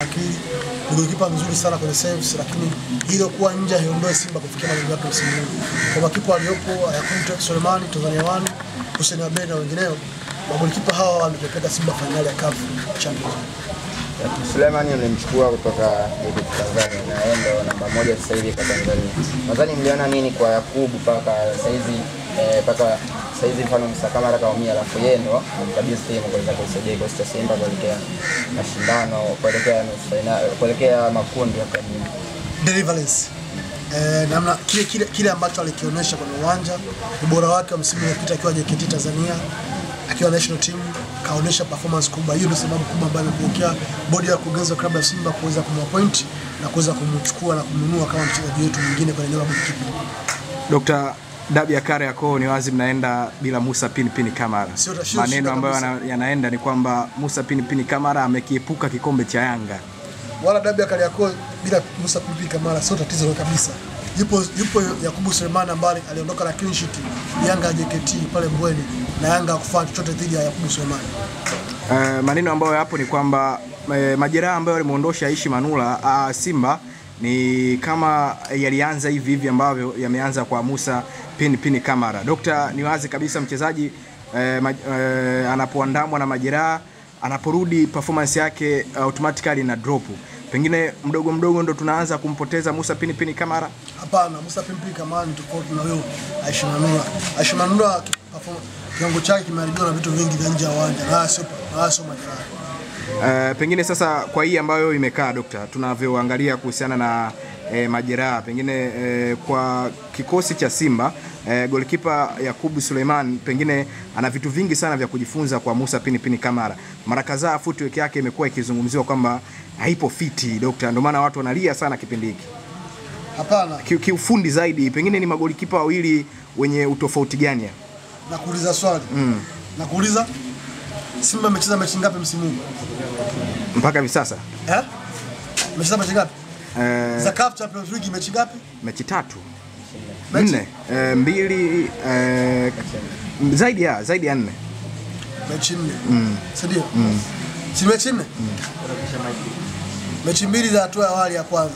Lakini golikipa mzuri sana kwenye saves, lakini hilo kuwa nje haiondoe Simba kufikia malengo yake msimu huu. Kwa makipa waliopo Yakubu Sulemani, Tanzania One, Hussein Abed na wengineo, magolikipa hawa wamepeleka Simba finali ya CAF Champions League. Sulemani alimchukua kutoka Tanzania na endo namba 1 sasa hivi kwa Tanzania. Nadhani mliona nini kwa Yakubu mpaka sasa hizi mfano Msakamara kaumia, alafu yeye ndo kabisa timu kuweza kusaidia kikosi cha Simba kuelekea mashindano, kuelekea makundi ya kabini. Deliverance. Namna kile ambacho alikionyesha kwenye uwanja, ubora wake wa msimu uliopita akiwa JKT Tanzania, akiwa national team, kaonyesha performance kubwa. Hiyo ndio sababu kubwa ambayo imepelekea bodi ya kuongeza klabu ya Simba kuweza kumappoint na kuweza kumchukua na kumnunua kama mchezaji wetu mwingine kwenye eneo la goalkeeping. Dr. Dabi ya Kariakoo ni wazi mnaenda bila Musa Pinpin Kamara. Maneno ambayo yanaenda ni kwamba Musa Pinpin Kamara amekiepuka kikombe cha Yanga. Wala Dabi ya Kariakoo bila Musa Pinpin Kamara sio tatizo kabisa. Yupo Yakubu Sulemani ambaye aliondoka na clean sheet Yanga JKT pale Mbweni na Yanga kufanya chochote dhidi ya Yakubu Sulemani. Maneno ambayo hapo ni kwamba majeraha ambayo alimuondosha Aishi Manula Simba ni kama yalianza hivi ambavyo yameanza kwa Musa Pinpin Kamara. Dokta, ni wazi kabisa mchezaji anapoandamwa na majeraha, anaporudi performance yake automatically na drop. Pengine mdogo ndo tunaanza kumpoteza Musa Pinpin Kamara. Hapana, Musa Pinpin Kamara ni tofauti na wewe Aishi Manula. Aishi Manula kiwango chake kimeharibiwa na vitu vingi vya nje ya uwanja, na sio majeraha. Pengine sasa kwa hii ambayo imekaa Dokta, tunavyoangalia kuhusiana na majeraha, pengine kwa kikosi cha Simba, golikipa Yakubu Suleiman pengine ana vitu vingi sana vya kujifunza kwa Musa Pinpin Kamara. Mara kadhaa footwork yake imekuwa ikizungumziwa kwamba haipo fiti Dokta, ndio maana watu wanalia sana kipindi hiki. Hapana, kiufundi zaidi pengine ni magolikipa wawili wenye utofauti gani? Nakuuliza swali. Nakuuliza Simba amecheza mechi ngapi msimu huu? Mpaka hivi sasa? Amecheza mechi ngapi? Za CAF Champions League mechi ngapi? Mechi 3. 4. 2 zaidi ya 4. Mechi 4. Ndio. Si mechi 4? Mechi 2 za hatua ya awali ya kwanza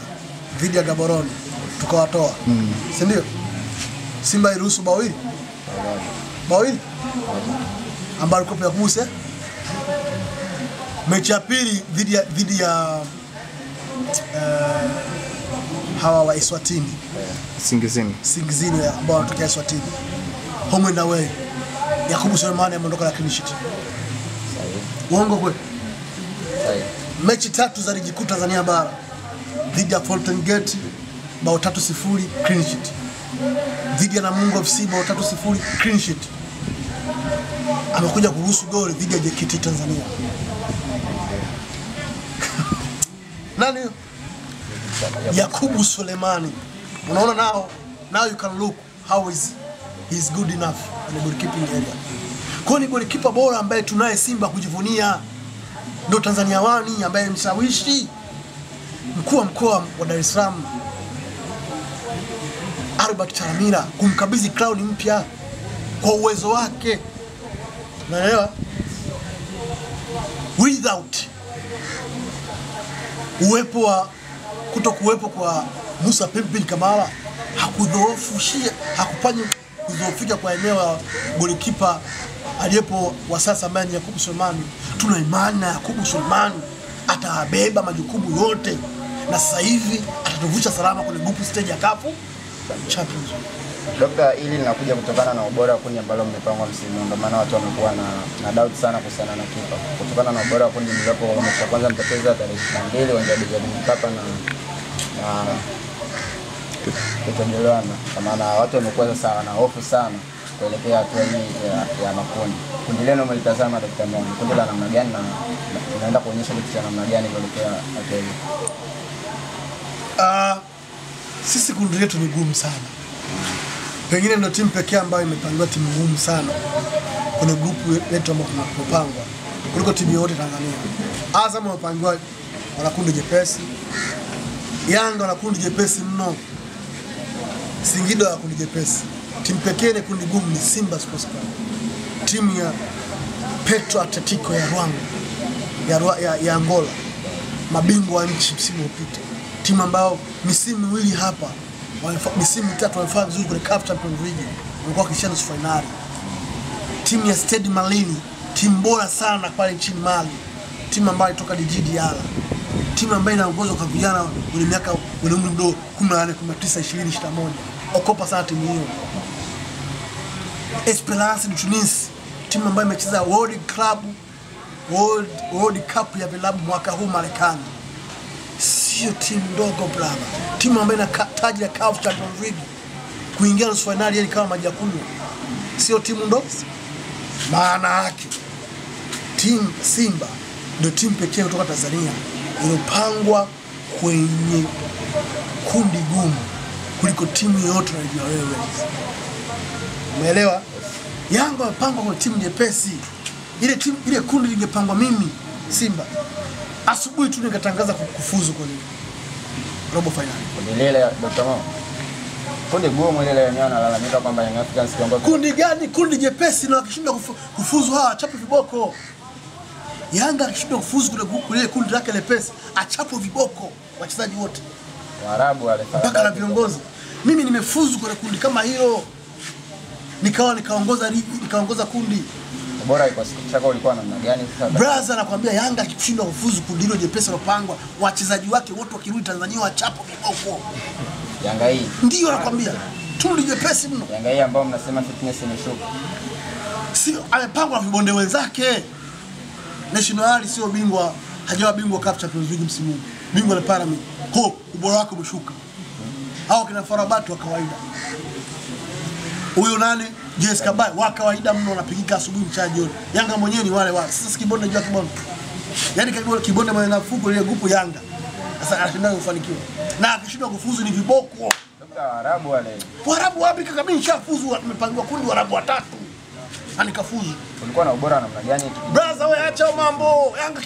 dhidi ya Gaborone tukawatoa. Si ndio? Simba iruhusu bao hili? Ambayo kopi ya Musa. Mechi ya pili dhidi ya hawa wa Eswatini, Singizini ambao wanatokea Eswatini, home and away, Yakubu Sulemani ameondoka na clean sheet. Uongo kweli? Mechi 3 za ligi kuu Tanzania bara dhidi ya Fountain Gate bao 3-0 clean sheet, dhidi ya Namungo FC bao 3-0 clean sheet. Amekuja kuruhusu goli dhidi ya JKT Tanzania. Nani? Yakubu Sulemani. Unaona now you can look how he's good enough in the goalkeeping area. Kwa ni goalkeeper bora ambaye tunaye Simba kujivunia. Ndio Tanzania One ambaye mshawishi mkuu wa mkoa wa Dar es Salaam Albert Charamira kumkabidhi crown mpya kwa uwezo wake. Naelewa? Without kutokuwepo kwa Musa Pinpin Kamara hakufanya kudhoofika kwa eneo la golikipa aliyepo wa sasa ambaye ni Yakubu Sulemani. Tuna imani na Yakubu Sulemani atabeba majukumu yote na sasa hivi atatuvusha salama kwenye group stage ya CAF Champions League. Dokta, hili linakuja kutokana na ubora wa kundi ambalo mmepangwa msimu, ndio maana watu wamekuwa na doubt sana kuhusiana na kipa. Kutokana na ubora wa kundi mlipo, mechi ya kwanza mtacheza tarehe 22 uwanja wa Benjamin Mkapa na kutojelewana. Kwa maana watu wamekuwa sasa na hofu sana kuelekea hatua hii ya makundi. Kundi lenu mlitazama Dr. Mo, kundi la namna gani na inaenda kuonyesha kitu cha namna gani kuelekea hatua hii? Sisi kundi letu ni gumu sana. Pengine ndio timu pekee ambayo imepangiwa timu ngumu sana kwenye grupu letu ambayo tunapopangwa kuliko timu yote Tanzania. Azam wamepangiwa wana kundi jepesi, Yanga wana kundi jepesi mno, Singida wana kundi jepesi. Timu pekee ni kundi gumu ni Simba Sports Club, timu ya Petro Atletico ya Rwanda ya Angola mabingwa wa nchi msimu uliopita. Timu ambayo misimu miwili hapa, misimu mitatu wamefanya vizuri kwenye CAF Champions League, walikuwa kisha nusu finali. Timu ya Stade Malien, timu bora sana pale nchini Mali. Timu ambayo ilitoka Djigui Diarra. Timu ambayo inaongozwa kwa vijana wenye miaka wenye umri mdogo 18, 19, 20, 21. Okopa sana timu hiyo. Esperance de Tunis, timu ambayo imecheza World Cup ya vilabu mwaka huu Marekani. Sio timu ndogo brother. Timu ambayo ina taji la CAF Champions League, kuingia nusu finali yani kama maji ya kunywa. Sio timu ndogo. Maana yake timu Simba ndio timu pekee kutoka Tanzania iliyopangwa kwenye kundi gumu kuliko timu yoyote unajua wewe. Umeelewa? Yanga wamepangwa kwa timu nyepesi. Ile kundi lingepangwa mimi Simba, asubuhi tu ningetangaza kufuzu kwenye robo finali. Kundi lile Dr. Mo. Kundi gumu ile yenyewe analalamika kwamba Young Africans kiongozi. Kundi gani? Kundi jepesi na wakishinda kufuzu achape viboko. Yanga akishinda kufuzu kule kundi lake lepesi, achapo viboko wachezaji wote. Waarabu wale mpaka na viongozi. Mimi nimefuzu kwenye kundi kama hilo. Nikaongoza kundi. Bora iko siku chako ulikuwa namna gani sasa? Brother nakwambia Yanga akishinda kufuzu kundi hilo jepesi lopangwa, wachezaji wake wote wakirudi Tanzania wachapo viboko. Yanga hii. Ndio nakwambia. Kundi jepesi mno. Yanga hii ambao mnasema fitness imeshuka. Sio amepangwa na vibonde wenzake. National sio bingwa, hajawa bingwa CAF Champions League msimu huu. Bingwa la Pyramid. Kwa ubora wake umeshuka. Hao kina Farabatu wa kawaida. Huyo nani? JS Kabai wa kawaida mno, anapigika asubuhi mchana jioni. Yanga mwenyewe ni wale. Sasa Kibonde jua Kibonde. Yaani Kibonde mwenye nafuku ile grupu Yanga. Sasa anashindana kufanikiwa. Na akishindwa kufuzu ni viboko. Labda Waarabu wale. Waarabu wapi kaka, mimi nishafuzu, nimepangiwa kundi Waarabu watatu. Anikafuzu. Ulikuwa na ubora namna gani? Brother wewe acha mambo. Yanga